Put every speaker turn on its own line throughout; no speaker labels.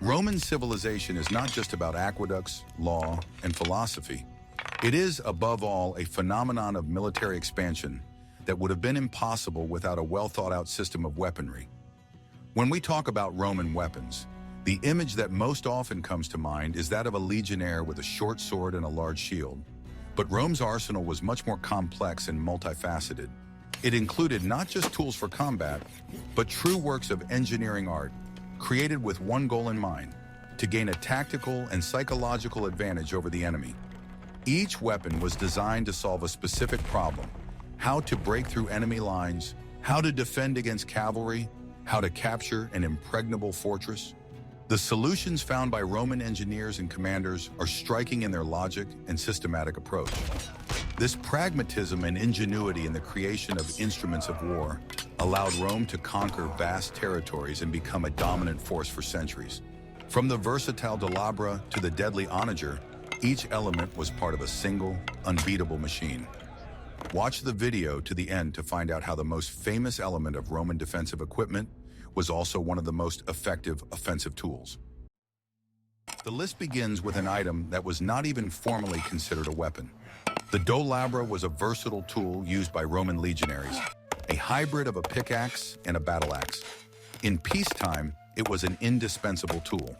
Roman civilization is not just about aqueducts, law, and philosophy. It is, above all, a phenomenon of military expansion that would have been impossible without a well-thought-out system of weaponry. When we talk about Roman weapons, the image that most often comes to mind is that of a legionnaire with a short sword and a large shield. But Rome's arsenal was much more complex and multifaceted. It included not just tools for combat, but true works of engineering art, created with one goal in mind: to gain a tactical and psychological advantage over the enemy. Each weapon was designed to solve a specific problem: how to break through enemy lines, how to defend against cavalry, how to capture an impregnable fortress. The solutions found by Roman engineers and commanders are striking in their logic and systematic approach. This pragmatism and ingenuity in the creation of instruments of war allowed Rome to conquer vast territories and become a dominant force for centuries. From the versatile Dabra to the deadly Onager, each element was part of a single, unbeatable machine. Watch the video to the end to find out how the most famous element of Roman defensive equipment was also one of the most effective offensive tools. The list begins with an item that was not even formally considered a weapon. The Dabra was a versatile tool used by Roman legionaries, a hybrid of a pickaxe and a battle axe. In peacetime, it was an indispensable tool.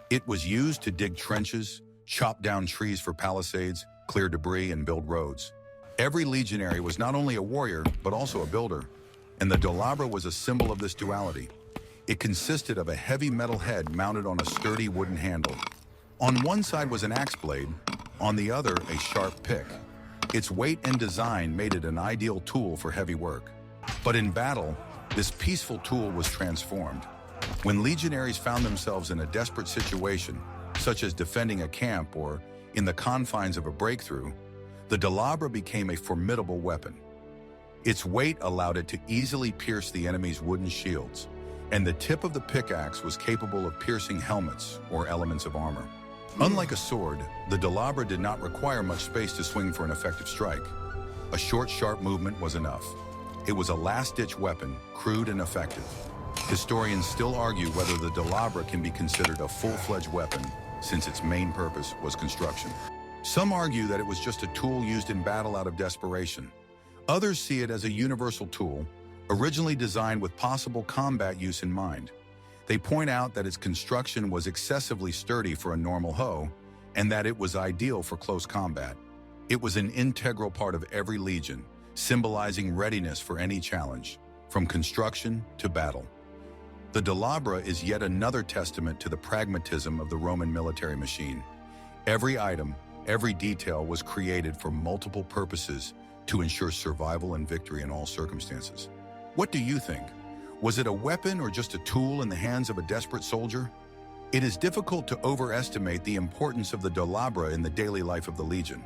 It was used to dig trenches, chop down trees for palisades, clear debris, and build roads. Every legionary was not only a warrior, but also a builder, and the Dabra was a symbol of this duality. It consisted of a heavy metal head mounted on a sturdy wooden handle. On one side was an axe blade, on the other a sharp pick. Its weight and design made it an ideal tool for heavy work. But in battle, this peaceful tool was transformed. When legionaries found themselves in a desperate situation, such as defending a camp or in the confines of a breakthrough, the Dabra became a formidable weapon. Its weight allowed it to easily pierce the enemy's wooden shields, and the tip of the pickaxe was capable of piercing helmets or elements of armor. Unlike a sword, the Dabra did not require much space to swing for an effective strike. A short, sharp movement was enough. It was a last-ditch weapon, crude and effective. Historians still argue whether the Dabra can be considered a full-fledged weapon, since its main purpose was construction. Some argue that it was just a tool used in battle out of desperation. Others see it as a universal tool, originally designed with possible combat use in mind. They point out that its construction was excessively sturdy for a normal hoe, and that it was ideal for close combat. It was an integral part of every legion, symbolizing readiness for any challenge, from construction to battle. The Dabra is yet another testament to the pragmatism of the Roman military machine. Every item, every detail was created for multiple purposes to ensure survival and victory in all circumstances. What do you think? Was it a weapon or just a tool in the hands of a desperate soldier? It is difficult to overestimate the importance of the Dabra in the daily life of the legion.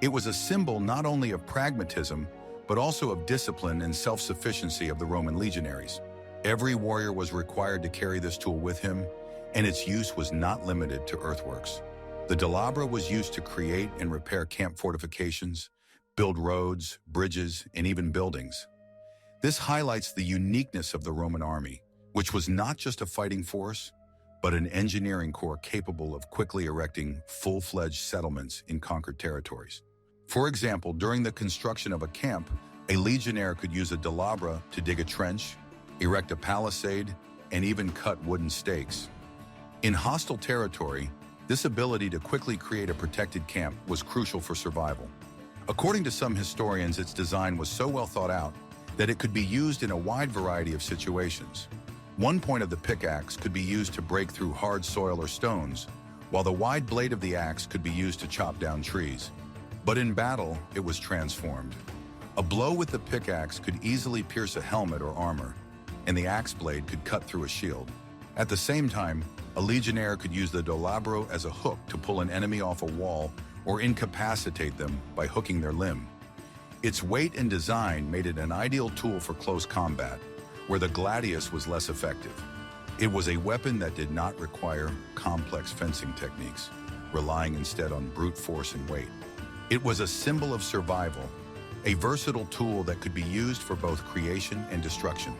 It was a symbol not only of pragmatism, but also of discipline and self-sufficiency of the Roman legionaries. Every warrior was required to carry this tool with him, and its use was not limited to earthworks. The Dabra was used to create and repair camp fortifications, build roads, bridges, and even buildings. This highlights the uniqueness of the Roman army, which was not just a fighting force, but an engineering corps capable of quickly erecting full-fledged settlements in conquered territories. For example, during the construction of a camp, a legionnaire could use a Dabra to dig a trench, erect a palisade, and even cut wooden stakes. In hostile territory, this ability to quickly create a protected camp was crucial for survival. According to some historians, its design was so well thought out that it could be used in a wide variety of situations. One point of the pickaxe could be used to break through hard soil or stones, while the wide blade of the axe could be used to chop down trees. But in battle, it was transformed. A blow with the pickaxe could easily pierce a helmet or armor, and the axe blade could cut through a shield. At the same time, a legionnaire could use the Dabra as a hook to pull an enemy off a wall or incapacitate them by hooking their limb. Its weight and design made it an ideal tool for close combat, where the Gladius was less effective. It was a weapon that did not require complex fencing techniques, relying instead on brute force and weight. It was a symbol of survival, a versatile tool that could be used for both creation and destruction.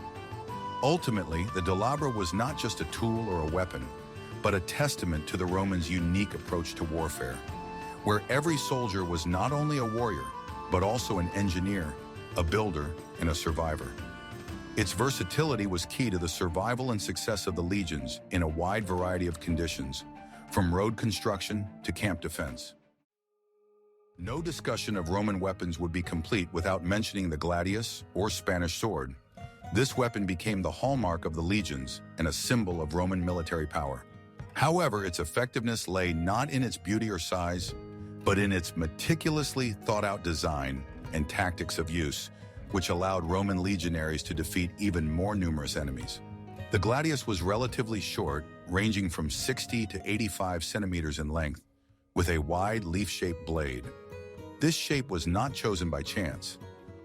Ultimately, the Dabra was not just a tool or a weapon, but a testament to the Romans' unique approach to warfare, where every soldier was not only a warrior, but also an engineer, a builder, and a survivor. Its versatility was key to the survival and success of the legions in a wide variety of conditions, from road construction to camp defense. No discussion of Roman weapons would be complete without mentioning the Gladius, or Spanish sword. This weapon became the hallmark of the legions and a symbol of Roman military power. However, its effectiveness lay not in its beauty or size, but in its meticulously thought-out design and tactics of use, which allowed Roman legionaries to defeat even more numerous enemies. The Gladius was relatively short, ranging from 60 to 85 centimeters in length, with a wide leaf-shaped blade. This shape was not chosen by chance.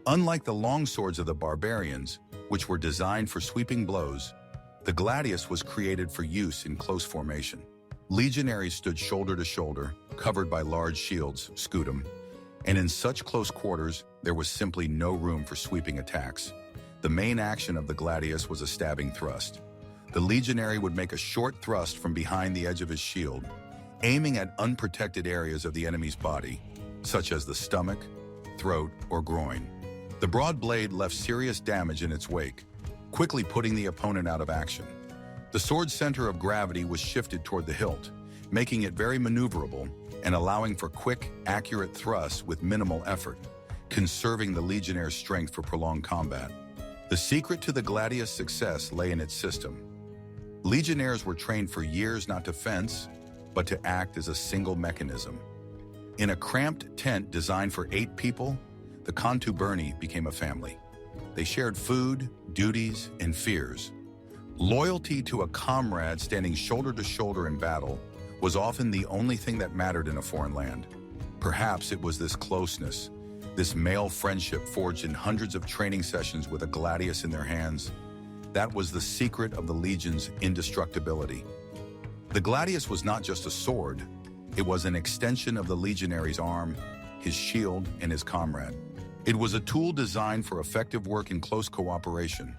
Unlike the long swords of the barbarians, which were designed for sweeping blows, the Gladius was created for use in close formation. Legionaries stood shoulder to shoulder, covered by large shields, scutum, and in such close quarters, there was simply no room for sweeping attacks. The main action of the Gladius was a stabbing thrust. The legionary would make a short thrust from behind the edge of his shield, aiming at unprotected areas of the enemy's body, such as the stomach, throat, or groin. The broad blade left serious damage in its wake, quickly putting the opponent out of action. The sword's center of gravity was shifted toward the hilt, making it very maneuverable and allowing for quick, accurate thrusts with minimal effort, conserving the legionnaire's strength for prolonged combat. The secret to the Gladius' success lay in its system. Legionnaires were trained for years not to fence, but to act as a single mechanism. In a cramped tent designed for 8 people, the contuberni became a family. They shared food, duties, and fears. Loyalty to a comrade standing shoulder to shoulder in battle was often the only thing that mattered in a foreign land. Perhaps it was this closeness, this male friendship forged in hundreds of training sessions with a Gladius in their hands, that was the secret of the legion's indestructibility. The Gladius was not just a sword, it was an extension of the legionary's arm, his shield, and his comrade. It was a tool designed for effective work in close cooperation,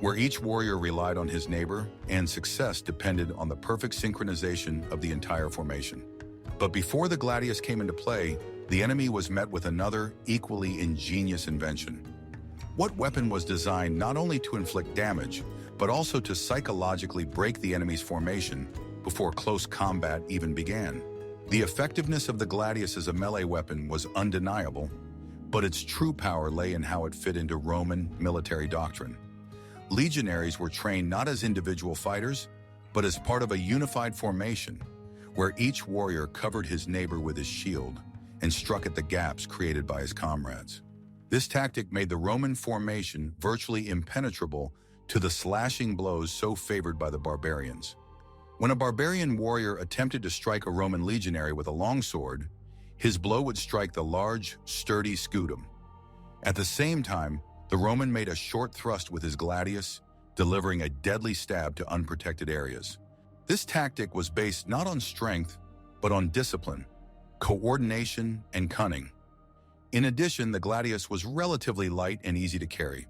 where each warrior relied on his neighbor and success depended on the perfect synchronization of the entire formation. But before the Gladius came into play, the enemy was met with another, equally ingenious invention. What weapon was designed not only to inflict damage, but also to psychologically break the enemy's formation before close combat even began? The effectiveness of the Gladius as a melee weapon was undeniable, but its true power lay in how it fit into Roman military doctrine. Legionaries were trained not as individual fighters, but as part of a unified formation, where each warrior covered his neighbor with his shield and struck at the gaps created by his comrades. This tactic made the Roman formation virtually impenetrable to the slashing blows so favored by the barbarians. When a barbarian warrior attempted to strike a Roman legionary with a longsword, his blow would strike the large, sturdy scutum. At the same time, the Roman made a short thrust with his Gladius, delivering a deadly stab to unprotected areas. This tactic was based not on strength, but on discipline, coordination, and cunning. In addition, the Gladius was relatively light and easy to carry.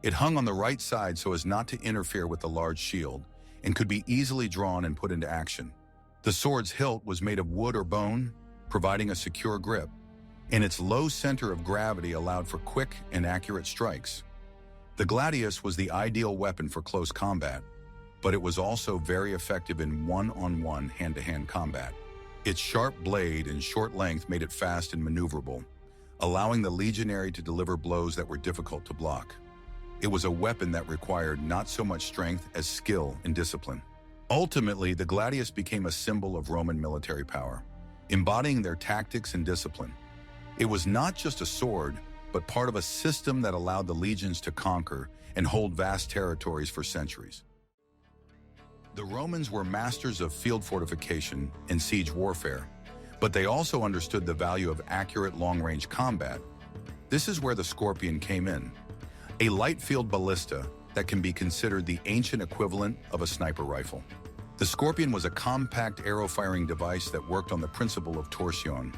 It hung on the right side so as not to interfere with the large shield, and could be easily drawn and put into action. The sword's hilt was made of wood or bone, providing a secure grip, and its low center of gravity allowed for quick and accurate strikes. The Gladius was the ideal weapon for close combat, but it was also very effective in one-on-one hand-to-hand combat. Its sharp blade and short length made it fast and maneuverable, allowing the legionary to deliver blows that were difficult to block. It was a weapon that required not so much strength as skill and discipline. Ultimately, the Gladius became a symbol of Roman military power, embodying their tactics and discipline. It was not just a sword, but part of a system that allowed the legions to conquer and hold vast territories for centuries. The Romans were masters of field fortification and siege warfare, but they also understood the value of accurate long-range combat. This is where the Scorpion came in, a light field ballista that can be considered the ancient equivalent of a sniper rifle. The Scorpion was a compact arrow-firing device that worked on the principle of torsion.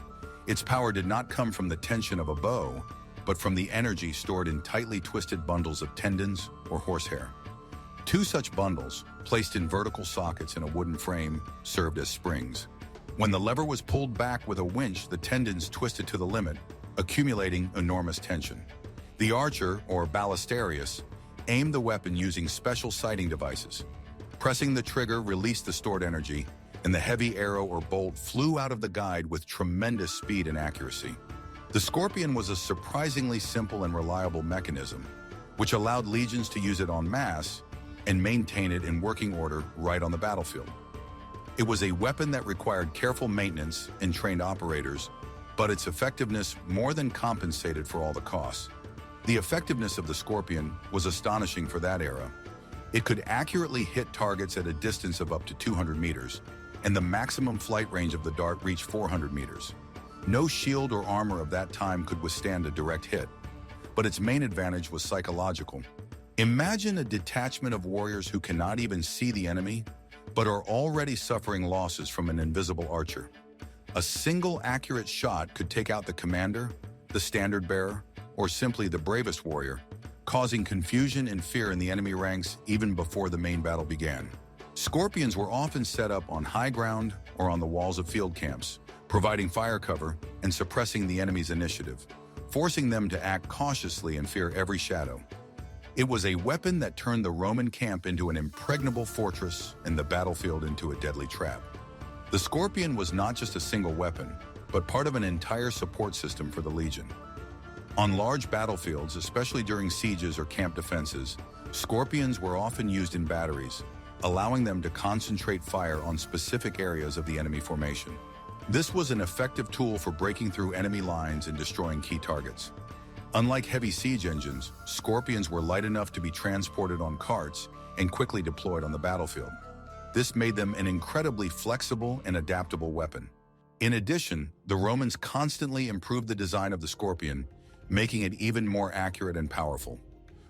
Its power did not come from the tension of a bow, but from the energy stored in tightly twisted bundles of tendons or horsehair. Two such bundles, placed in vertical sockets in a wooden frame, served as springs. When the lever was pulled back with a winch, the tendons twisted to the limit, accumulating enormous tension. The archer, or ballistarius, aimed the weapon using special sighting devices. Pressing the trigger released the stored energy, and the heavy arrow or bolt flew out of the guide with tremendous speed and accuracy. The Scorpion was a surprisingly simple and reliable mechanism, which allowed legions to use it en masse and maintain it in working order right on the battlefield. It was a weapon that required careful maintenance and trained operators, but its effectiveness more than compensated for all the costs. The effectiveness of the Scorpion was astonishing for that era. It could accurately hit targets at a distance of up to 200 meters, and the maximum flight range of the dart reached 400 meters. No shield or armor of that time could withstand a direct hit, but its main advantage was psychological. Imagine a detachment of warriors who cannot even see the enemy, but are already suffering losses from an invisible archer. A single accurate shot could take out the commander, the standard bearer, or simply the bravest warrior, causing confusion and fear in the enemy ranks even before the main battle began. Scorpions were often set up on high ground or on the walls of field camps, providing fire cover and suppressing the enemy's initiative, forcing them to act cautiously and fear every shadow. It was a weapon that turned the Roman camp into an impregnable fortress and the battlefield into a deadly trap. The Scorpion was not just a single weapon, but part of an entire support system for the legion. On large battlefields, especially during sieges or camp defenses, Scorpions were often used in batteries, allowing them to concentrate fire on specific areas of the enemy formation. This was an effective tool for breaking through enemy lines and destroying key targets. Unlike heavy siege engines, Scorpions were light enough to be transported on carts and quickly deployed on the battlefield. This made them an incredibly flexible and adaptable weapon. In addition, the Romans constantly improved the design of the Scorpion, making it even more accurate and powerful.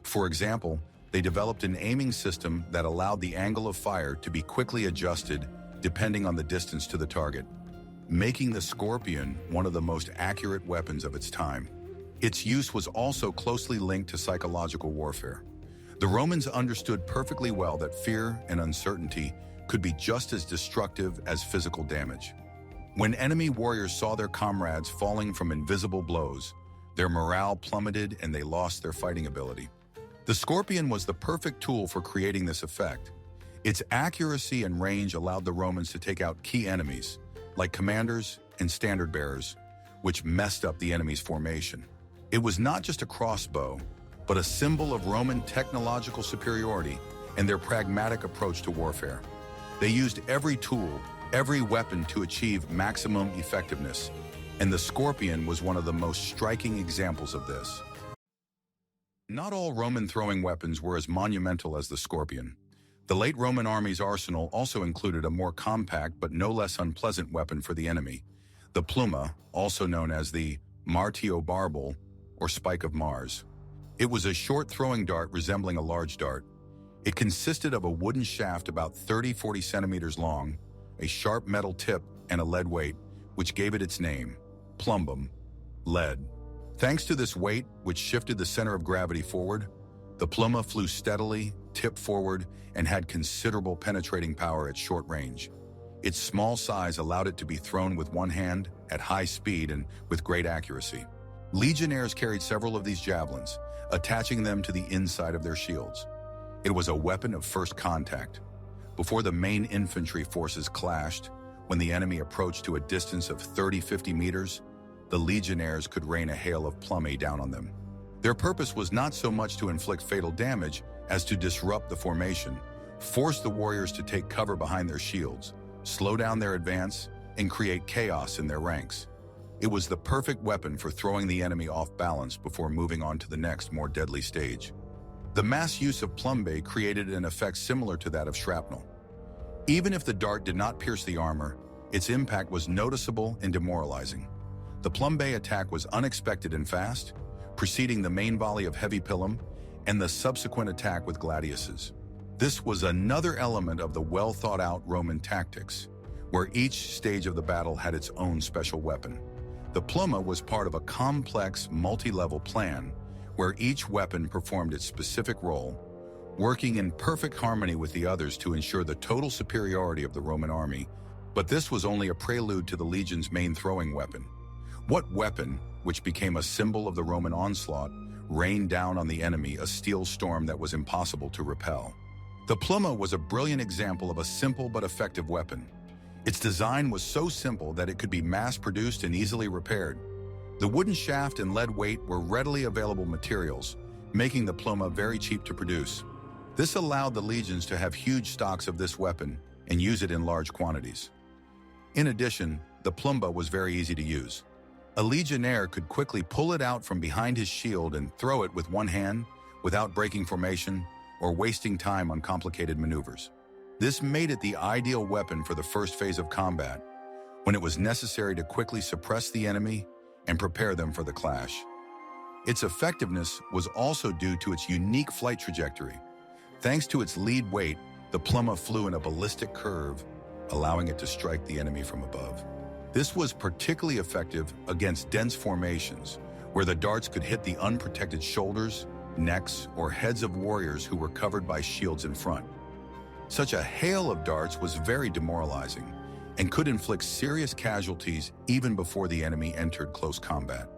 For example, they developed an aiming system that allowed the angle of fire to be quickly adjusted depending on the distance to the target, making the Scorpion one of the most accurate weapons of its time. Its use was also closely linked to psychological warfare. The Romans understood perfectly well that fear and uncertainty could be just as destructive as physical damage. When enemy warriors saw their comrades falling from invisible blows, their morale plummeted and they lost their fighting ability. The Scorpion was the perfect tool for creating this effect. Its accuracy and range allowed the Romans to take out key enemies, like commanders and standard bearers, which messed up the enemy's formation. It was not just a crossbow, but a symbol of Roman technological superiority and their pragmatic approach to warfare. They used every tool, every weapon to achieve maximum effectiveness, and the Scorpion was one of the most striking examples of this. Not all Roman throwing weapons were as monumental as the Scorpion. The late Roman army's arsenal also included a more compact but no less unpleasant weapon for the enemy, the Pluma, also known as the martio barbel, or spike of Mars. It was a short throwing dart resembling a large dart. It consisted of a wooden shaft about 30-40 centimeters long, a sharp metal tip, and a lead weight, which gave it its name, plumbum, lead. Thanks to this weight, which shifted the center of gravity forward, the Pluma flew steadily, tipped forward, and had considerable penetrating power at short range. Its small size allowed it to be thrown with one hand, at high speed, and with great accuracy. Legionnaires carried several of these javelins, attaching them to the inside of their shields. It was a weapon of first contact. Before the main infantry forces clashed, when the enemy approached to a distance of 30-50 meters, the legionnaires could rain a hail of plumae down on them. Their purpose was not so much to inflict fatal damage as to disrupt the formation, force the warriors to take cover behind their shields, slow down their advance, and create chaos in their ranks. It was the perfect weapon for throwing the enemy off balance before moving on to the next, more deadly stage. The mass use of plumae created an effect similar to that of shrapnel. Even if the dart did not pierce the armor, its impact was noticeable and demoralizing. The plumae attack was unexpected and fast, preceding the main volley of heavy Pillum and the subsequent attack with Gladiuses. This was another element of the well-thought-out Roman tactics, where each stage of the battle had its own special weapon. The Pluma was part of a complex, multi-level plan where each weapon performed its specific role, working in perfect harmony with the others to ensure the total superiority of the Roman army. But this was only a prelude to the legion's main throwing weapon. What weapon, which became a symbol of the Roman onslaught, rained down on the enemy a steel storm that was impossible to repel? The Pluma was a brilliant example of a simple but effective weapon. Its design was so simple that it could be mass-produced and easily repaired. The wooden shaft and lead weight were readily available materials, making the Pluma very cheap to produce. This allowed the legions to have huge stocks of this weapon and use it in large quantities. In addition, the Pluma was very easy to use. A legionnaire could quickly pull it out from behind his shield and throw it with one hand without breaking formation or wasting time on complicated maneuvers. This made it the ideal weapon for the first phase of combat, when it was necessary to quickly suppress the enemy and prepare them for the clash. Its effectiveness was also due to its unique flight trajectory. Thanks to its lead weight, the Pluma flew in a ballistic curve, allowing it to strike the enemy from above. This was particularly effective against dense formations, where the darts could hit the unprotected shoulders, necks, or heads of warriors who were covered by shields in front. Such a hail of darts was very demoralizing and could inflict serious casualties even before the enemy entered close combat.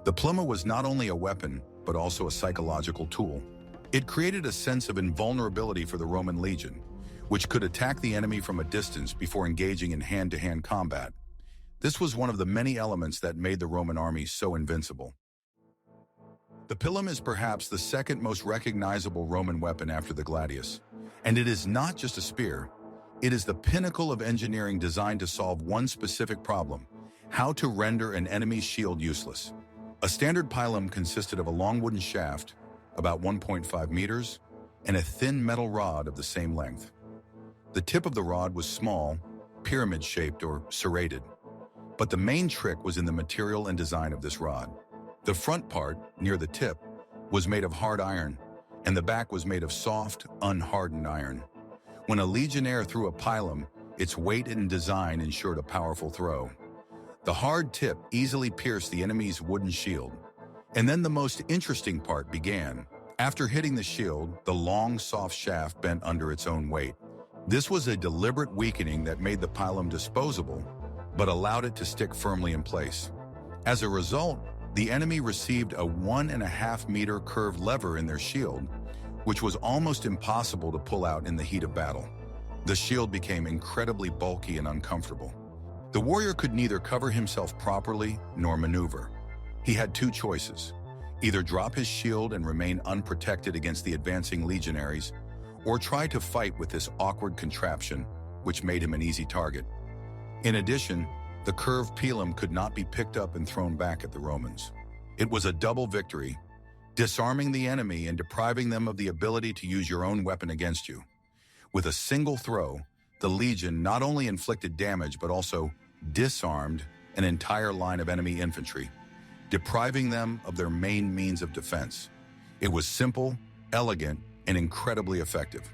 The Pluma was not only a weapon, but also a psychological tool. It created a sense of invulnerability for the Roman legion, which could attack the enemy from a distance before engaging in hand-to-hand combat. This was one of the many elements that made the Roman army so invincible. The Pillum is perhaps the second most recognizable Roman weapon after the Gladius, and it is not just a spear. It is the pinnacle of engineering designed to solve one specific problem: how to render an enemy's shield useless. A standard pilum consisted of a long wooden shaft, about 1.5 meters, and a thin metal rod of the same length. The tip of the rod was small, pyramid-shaped or serrated, but the main trick was in the material and design of this rod. The front part, near the tip, was made of hard iron, and the back was made of soft, unhardened iron. When a legionnaire threw a pilum, its weight and design ensured a powerful throw. The hard tip easily pierced the enemy's wooden shield. And then the most interesting part began. After hitting the shield, the long, soft shaft bent under its own weight. This was a deliberate weakening that made the pilum disposable, but allowed it to stick firmly in place. As a result, the enemy received a 1.5-meter curved lever in their shield, which was almost impossible to pull out in the heat of battle. The shield became incredibly bulky and uncomfortable. The warrior could neither cover himself properly nor maneuver. He had two choices: either drop his shield and remain unprotected against the advancing legionaries, or try to fight with this awkward contraption, which made him an easy target. In addition, the curved pilum could not be picked up and thrown back at the Romans. It was a double victory, disarming the enemy and depriving them of the ability to use your own weapon against you. With a single throw, the legion not only inflicted damage but also disarmed an entire line of enemy infantry, depriving them of their main means of defense. It was simple, elegant, and incredibly effective.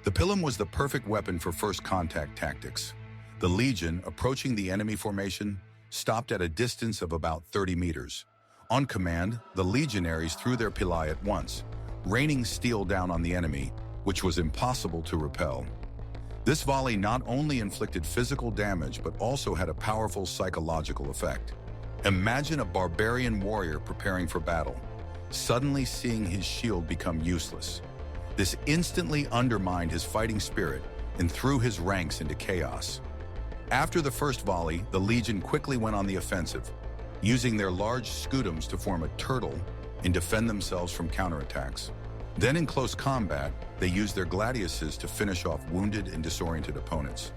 The Pillum was the perfect weapon for first contact tactics. The legion, approaching the enemy formation, stopped at a distance of about 30 meters. On command, the legionaries threw their pillae at once, raining steel down on the enemy, which was impossible to repel. This volley not only inflicted physical damage but also had a powerful psychological effect. Imagine a barbarian warrior preparing for battle, suddenly seeing his shield become useless. This instantly undermined his fighting spirit and threw his ranks into chaos. After the first volley, the legion quickly went on the offensive, using their large scutums to form a turtle and defend themselves from counterattacks. Then in close combat, they used their gladiuses to finish off wounded and disoriented opponents.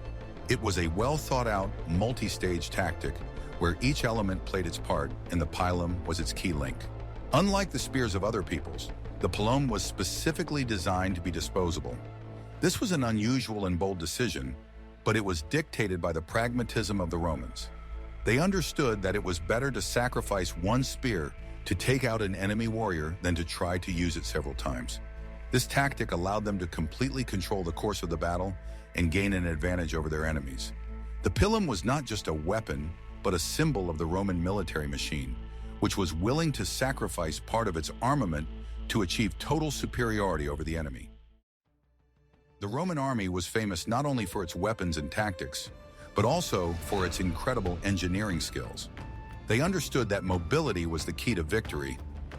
It was a well-thought-out, multi-stage tactic where each element played its part and the pilum was its key link. Unlike the spears of other peoples, the Pillum was specifically designed to be disposable. This was an unusual and bold decision, but it was dictated by the pragmatism of the Romans. They understood that it was better to sacrifice one spear to take out an enemy warrior than to try to use it several times. This tactic allowed them to completely control the course of the battle and gain an advantage over their enemies. The Pillum was not just a weapon, but a symbol of the Roman military machine, which was willing to sacrifice part of its armament to achieve total superiority over the enemy. The Roman army was famous not only for its weapons and tactics, but also for its incredible engineering skills. They understood that mobility was the key to victory,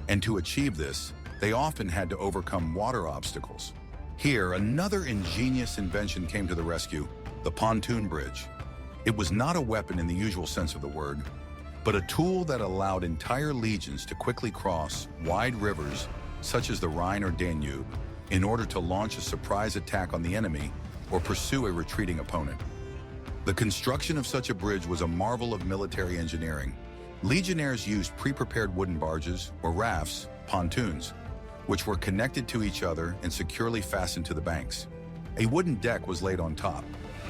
and to achieve this, they often had to overcome water obstacles. Here, another ingenious invention came to the rescue, the pontoon bridge. It was not a weapon in the usual sense of the word, but a tool that allowed entire legions to quickly cross wide rivers such as the Rhine or Danube in order to launch a surprise attack on the enemy or pursue a retreating opponent. The construction of such a bridge was a marvel of military engineering. Legionnaires used pre-prepared wooden barges or rafts, pontoons, which were connected to each other and securely fastened to the banks. A wooden deck was laid on top,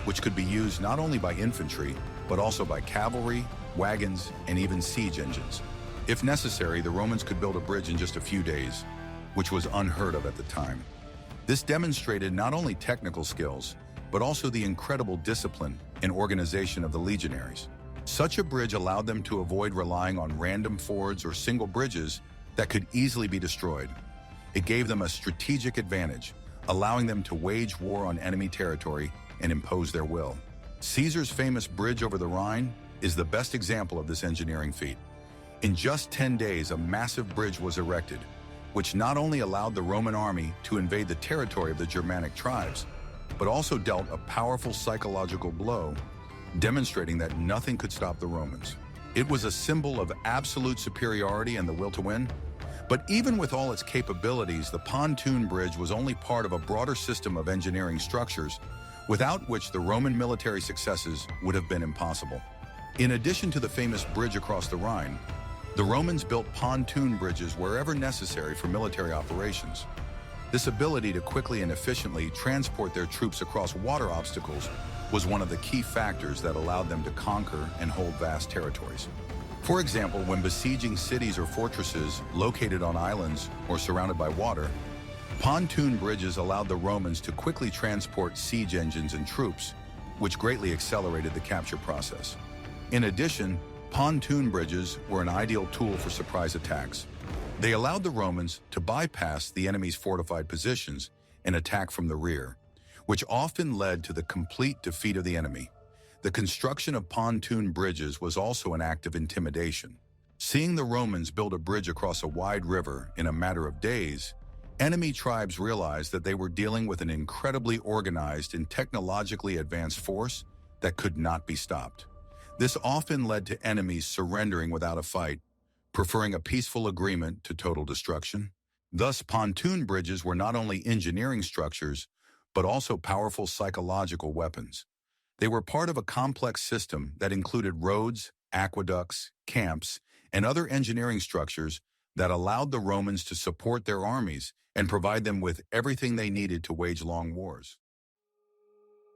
which could be used not only by infantry, but also by cavalry, wagons, and even siege engines. If necessary, the Romans could build a bridge in just a few days, which was unheard of at the time. This demonstrated not only technical skills, but also the incredible discipline and organization of the legionaries. Such a bridge allowed them to avoid relying on random fords or single bridges that could easily be destroyed. It gave them a strategic advantage, allowing them to wage war on enemy territory and impose their will. Caesar's famous bridge over the Rhine is the best example of this engineering feat. In just 10 days, a massive bridge was erected, which not only allowed the Roman army to invade the territory of the Germanic tribes, but also dealt a powerful psychological blow, demonstrating that nothing could stop the Romans. It was a symbol of absolute superiority and the will to win. But even with all its capabilities, the pontoon bridge was only part of a broader system of engineering structures, without which the Roman military successes would have been impossible. In addition to the famous bridge across the Rhine, the Romans built pontoon bridges wherever necessary for military operations. This ability to quickly and efficiently transport their troops across water obstacles was one of the key factors that allowed them to conquer and hold vast territories. For example, when besieging cities or fortresses located on islands or surrounded by water, pontoon bridges allowed the Romans to quickly transport siege engines and troops, which greatly accelerated the capture process. In addition, pontoon bridges were an ideal tool for surprise attacks. They allowed the Romans to bypass the enemy's fortified positions and attack from the rear, which often led to the complete defeat of the enemy. The construction of pontoon bridges was also an act of intimidation. Seeing the Romans build a bridge across a wide river in a matter of days, enemy tribes realized that they were dealing with an incredibly organized and technologically advanced force that could not be stopped. This often led to enemies surrendering without a fight, preferring a peaceful agreement to total destruction. Thus, pontoon bridges were not only engineering structures, but also powerful psychological weapons. They were part of a complex system that included roads, aqueducts, camps, and other engineering structures that allowed the Romans to support their armies and provide them with everything they needed to wage long wars.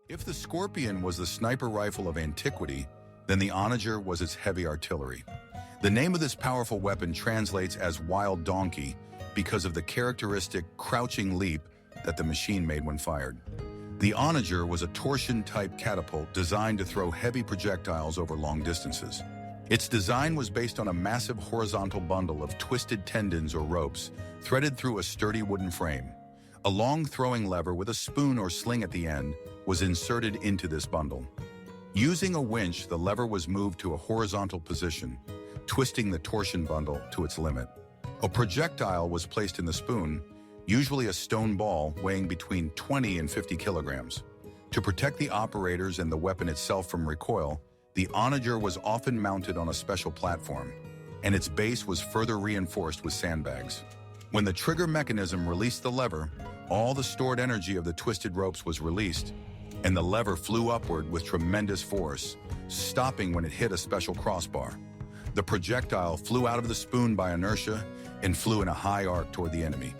If the Scorpion was the sniper rifle of antiquity, then the Onager was its heavy artillery. The name of this powerful weapon translates as wild donkey because of the characteristic crouching leap that the machine made when fired. The Onager was a torsion-type catapult designed to throw heavy projectiles over long distances. Its design was based on a massive horizontal bundle of twisted tendons or ropes threaded through a sturdy wooden frame. A long throwing lever with a spoon or sling at the end was inserted into this bundle. Using a winch, the lever was moved to a horizontal position, twisting the torsion bundle to its limit. A projectile was placed in the spoon, usually a stone ball weighing between 20 and 50 kilograms. To protect the operators and the weapon itself from recoil, the Onager was often mounted on a special platform, and its base was further reinforced with sandbags. When the trigger mechanism released the lever, all the stored energy of the twisted ropes was released, and the lever flew upward with tremendous force, stopping when it hit a special crossbar. The projectile flew out of the spoon by inertia and flew in a high arc toward the enemy.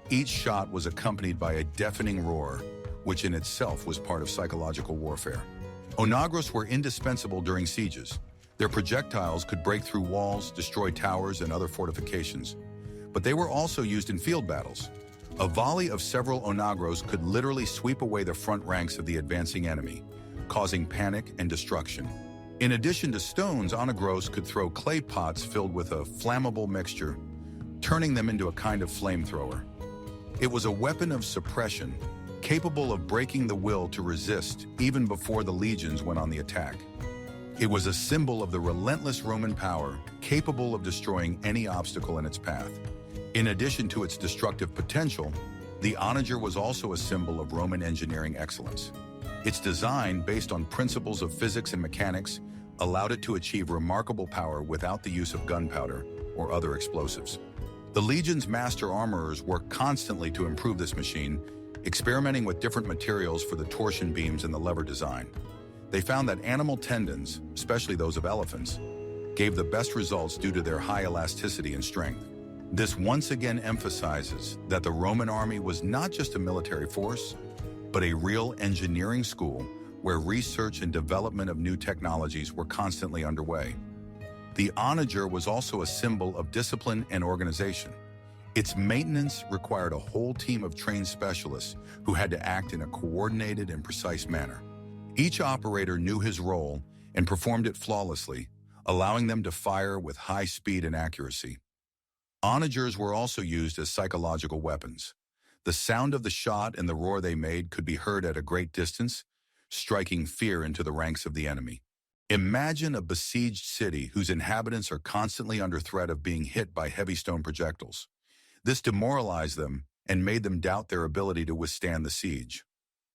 Each shot was accompanied by a deafening roar, which in itself was part of psychological warfare. Onagers were indispensable during sieges. Their projectiles could break through walls, destroy towers, and other fortifications. But they were also used in field battles. A volley of several onagros could literally sweep away the front ranks of the advancing enemy, causing panic and destruction. In addition to stones, onagros could throw clay pots filled with a flammable mixture, turning them into a kind of flamethrower. It was a weapon of suppression, capable of breaking the will to resist even before the legions went on the attack. It was a symbol of the relentless Roman power, capable of destroying any obstacle in its path. In addition to its destructive potential, the Onager was also a symbol of Roman engineering excellence. Its design, based on principles of physics and mechanics, allowed it to achieve remarkable power without the use of gunpowder or other explosives. The legion's master armorers worked constantly to improve this machine, experimenting with different materials for the torsion beams and the lever design. They found that animal tendons, especially those of elephants, gave the best results due to their high elasticity and strength. This once again emphasizes that the Roman army was not just a military force, but a real engineering school where research and development of new technologies were constantly underway. The Onager was also a symbol of discipline and organization. Its maintenance required a whole team of trained specialists who had to act in a coordinated and precise manner. Each operator knew his role and performed it flawlessly, allowing them to fire with high speed and accuracy. Onagers were also used as psychological weapons. The sound of the shot and the roar they made could be heard at a great distance, striking fear into the ranks of the enemy. Imagine a besieged city whose inhabitants are constantly under threat of being hit by heavy stone projectiles. This demoralized them and made them doubt their ability to withstand the siege.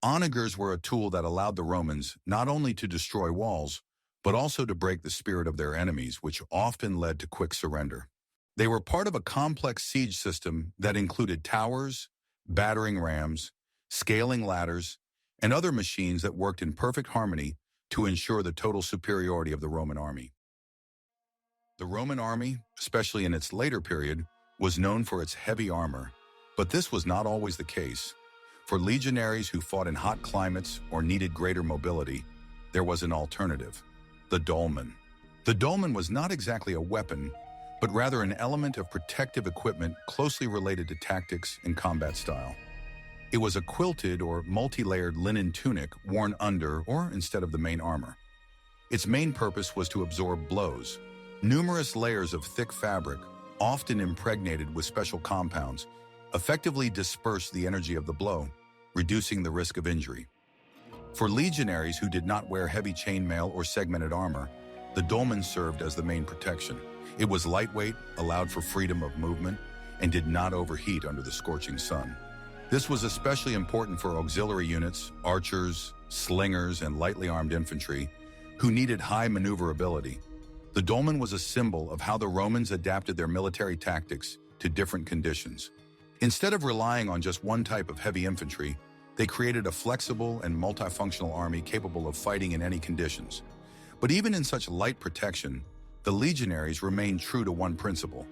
Onagers were a tool that allowed the Romans not only to destroy walls, but also to break the spirit of their enemies, which often led to quick surrender. They were part of a complex siege system that included towers, battering rams, scaling ladders, and other machines that worked in perfect harmony to ensure the total superiority of the Roman army. The Roman army, especially in its later period, was known for its heavy armor, but this was not always the case. For legionaries who fought in hot climates or needed greater mobility, there was an alternative: the dolman. The dolman was not exactly a weapon, but rather an element of protective equipment closely related to tactics and combat style. It was a quilted or multi-layered linen tunic worn under or instead of the main armor. Its main purpose was to absorb blows. Numerous layers of thick fabric, often impregnated with special compounds, effectively dispersed the energy of the blow, reducing the risk of injury. For legionaries who did not wear heavy chainmail or segmented armor, the dolman served as the main protection. It was lightweight, allowed for freedom of movement, and did not overheat under the scorching sun. This was especially important for auxiliary units, archers, slingers, and lightly armed infantry, who needed high maneuverability. The dolman was a symbol of how the Romans adapted their military tactics to different conditions. Instead of relying on just one type of heavy infantry, they created a flexible and multifunctional army capable of fighting in any conditions. But even in such light protection, the legionaries remained true to one principle.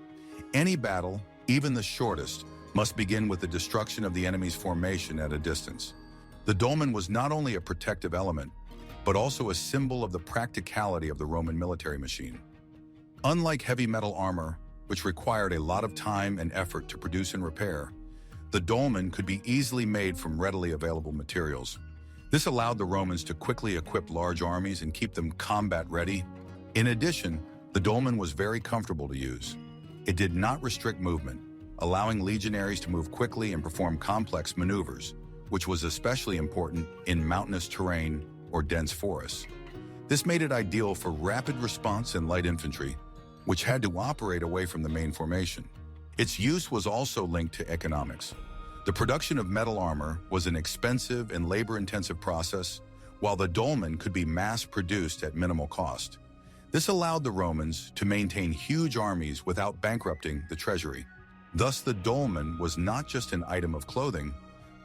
Any battle, even the shortest, must begin with the destruction of the enemy's formation at a distance. The dolman was not only a protective element, but also a symbol of the practicality of the Roman military machine. Unlike heavy metal armor, which required a lot of time and effort to produce and repair, the dolman could be easily made from readily available materials. This allowed the Romans to quickly equip large armies and keep them combat-ready. In addition, the dolman was very comfortable to use. It did not restrict movement, allowing legionaries to move quickly and perform complex maneuvers, which was especially important in mountainous terrain or dense forests. This made it ideal for rapid response in light infantry, which had to operate away from the main formation. Its use was also linked to economics. The production of metal armor was an expensive and labor-intensive process, while the dolman could be mass-produced at minimal cost. This allowed the Romans to maintain huge armies without bankrupting the treasury. Thus, the dolman was not just an item of clothing,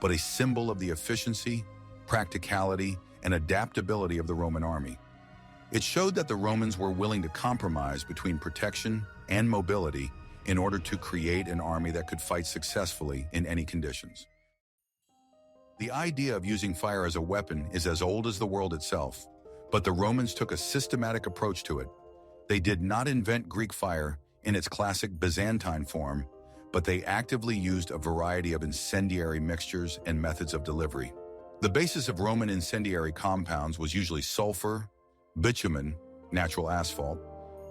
but a symbol of the efficiency, practicality, and adaptability of the Roman army. It showed that the Romans were willing to compromise between protection and mobility in order to create an army that could fight successfully in any conditions. The idea of using fire as a weapon is as old as the world itself, but the Romans took a systematic approach to it. They did not invent Greek fire in its classic Byzantine form, but they actively used a variety of incendiary mixtures and methods of delivery. The basis of Roman incendiary compounds was usually sulfur, bitumen, natural asphalt,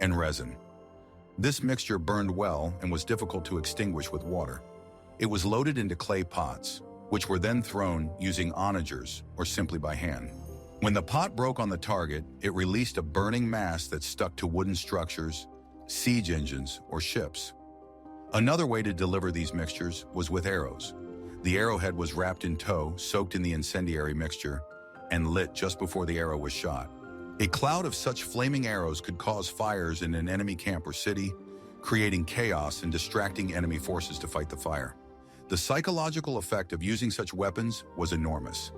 and resin. This mixture burned well and was difficult to extinguish with water. It was loaded into clay pots, which were then thrown using onagers or simply by hand. When the pot broke on the target, it released a burning mass that stuck to wooden structures, siege engines, or ships. Another way to deliver these mixtures was with arrows. The arrowhead was wrapped in tow, soaked in the incendiary mixture, and lit just before the arrow was shot. A cloud of such flaming arrows could cause fires in an enemy camp or city, creating chaos and distracting enemy forces to fight the fire. The psychological effect of using such weapons was enormous.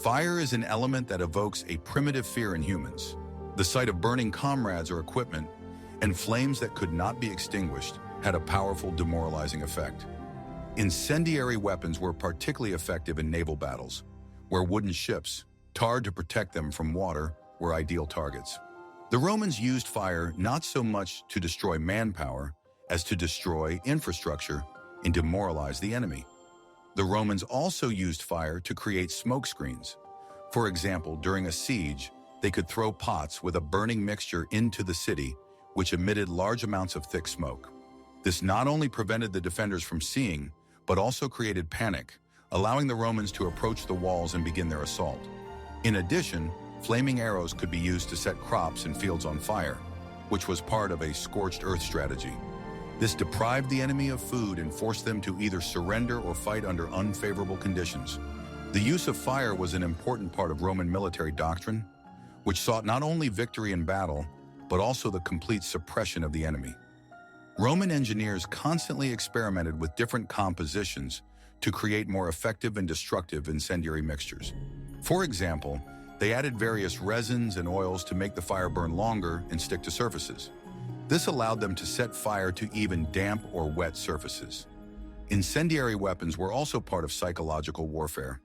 Fire is an element that evokes a primitive fear in humans. The sight of burning comrades or equipment and flames that could not be extinguished had a powerful demoralizing effect. Incendiary weapons were particularly effective in naval battles, where wooden ships, tarred to protect them from water, were ideal targets. The Romans used fire not so much to destroy manpower as to destroy infrastructure and demoralize the enemy. The Romans also used fire to create smoke screens. For example, during a siege, they could throw pots with a burning mixture into the city, which emitted large amounts of thick smoke. This not only prevented the defenders from seeing, but also created panic, allowing the Romans to approach the walls and begin their assault. In addition, flaming arrows could be used to set crops and fields on fire, which was part of a scorched earth strategy. This deprived the enemy of food and forced them to either surrender or fight under unfavorable conditions. The use of fire was an important part of Roman military doctrine, which sought not only victory in battle, but also the complete suppression of the enemy. Roman engineers constantly experimented with different compositions to create more effective and destructive incendiary mixtures. For example, they added various resins and oils to make the fire burn longer and stick to surfaces. This allowed them to set fire to even damp or wet surfaces. Incendiary weapons were also part of psychological warfare.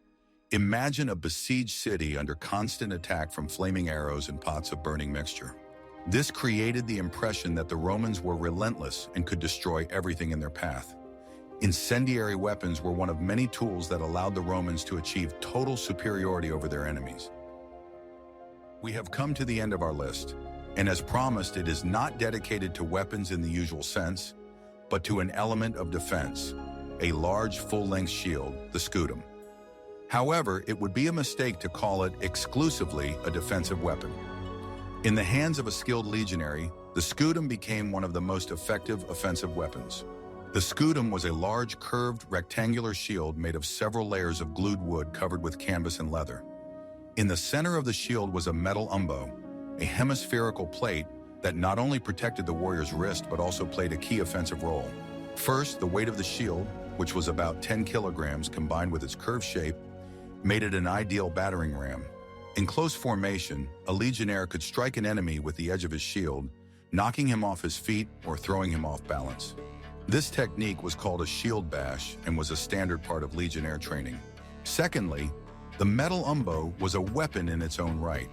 Imagine a besieged city under constant attack from flaming arrows and pots of burning mixture. This created the impression that the Romans were relentless and could destroy everything in their path. Incendiary weapons were one of many tools that allowed the Romans to achieve total superiority over their enemies. We have come to the end of our list, and as promised, it is not dedicated to weapons in the usual sense, but to an element of defense, a large full-length shield, the scutum. However, it would be a mistake to call it exclusively a defensive weapon. In the hands of a skilled legionary, the scutum became one of the most effective offensive weapons. The scutum was a large, curved, rectangular shield made of several layers of glued wood covered with canvas and leather. In the center of the shield was a metal umbo, a hemispherical plate that not only protected the warrior's wrist but also played a key offensive role. First, the weight of the shield, which was about 10 kilograms combined with its curved shape, made it an ideal battering ram. In close formation, a legionnaire could strike an enemy with the edge of his shield, knocking him off his feet or throwing him off balance. This technique was called a shield bash and was a standard part of legionnaire training. Secondly, the metal umbo was a weapon in its own right.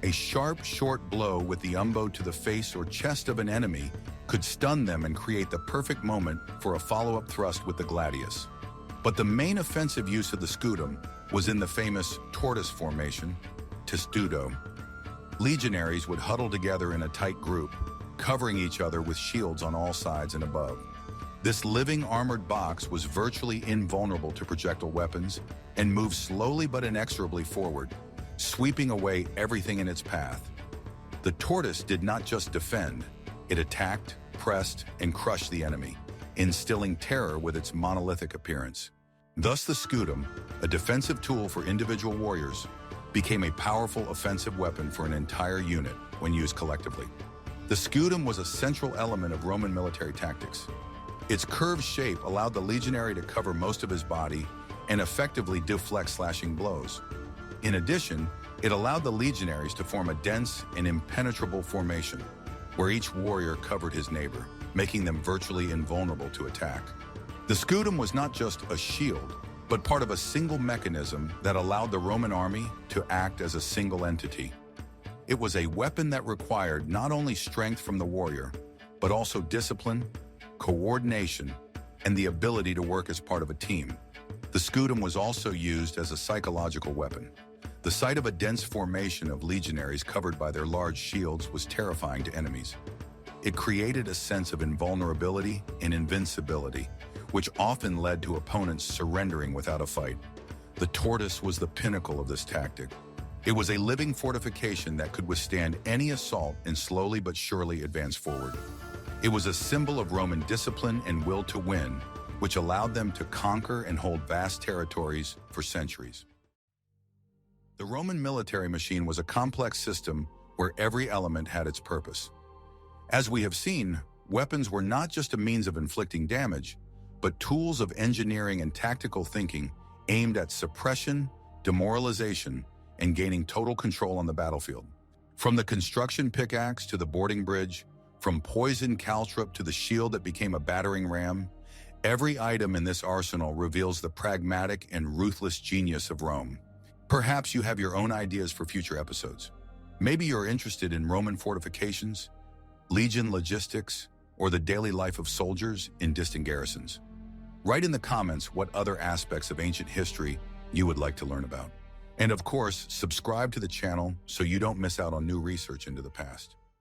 A sharp, short blow with the umbo to the face or chest of an enemy could stun them and create the perfect moment for a follow-up thrust with the Gladius. But the main offensive use of the scutum was in the famous tortoise formation, testudo. Legionaries would huddle together in a tight group, covering each other with shields on all sides and above. This living armored box was virtually invulnerable to projectile weapons and moved slowly but inexorably forward, sweeping away everything in its path. The tortoise did not just defend, it attacked, pressed, and crushed the enemy, instilling terror with its monolithic appearance. Thus the scutum, a defensive tool for individual warriors, became a powerful offensive weapon for an entire unit when used collectively. The scutum was a central element of Roman military tactics. Its curved shape allowed the legionary to cover most of his body and effectively deflect slashing blows. In addition, it allowed the legionaries to form a dense and impenetrable formation, where each warrior covered his neighbor, making them virtually invulnerable to attack. The scutum was not just a shield, but part of a single mechanism that allowed the Roman army to act as a single entity. It was a weapon that required not only strength from the warrior, but also discipline, coordination, and the ability to work as part of a team. The scutum was also used as a psychological weapon. The sight of a dense formation of legionaries covered by their large shields was terrifying to enemies. It created a sense of invulnerability and invincibility, which often led to opponents surrendering without a fight. The tortoise was the pinnacle of this tactic. It was a living fortification that could withstand any assault and slowly but surely advance forward. It was a symbol of Roman discipline and will to win, which allowed them to conquer and hold vast territories for centuries. The Roman military machine was a complex system where every element had its purpose. As we have seen, weapons were not just a means of inflicting damage, but tools of engineering and tactical thinking aimed at suppression, demoralization, and gaining total control on the battlefield. From the construction pickaxe to the boarding bridge, from poisoned caltrop to the shield that became a battering ram, every item in this arsenal reveals the pragmatic and ruthless genius of Rome. Perhaps you have your own ideas for future episodes. Maybe you're interested in Roman fortifications, legion logistics, or the daily life of soldiers in distant garrisons. Write in the comments what other aspects of ancient history you would like to learn about. And of course, subscribe to the channel so you don't miss out on new research into the past.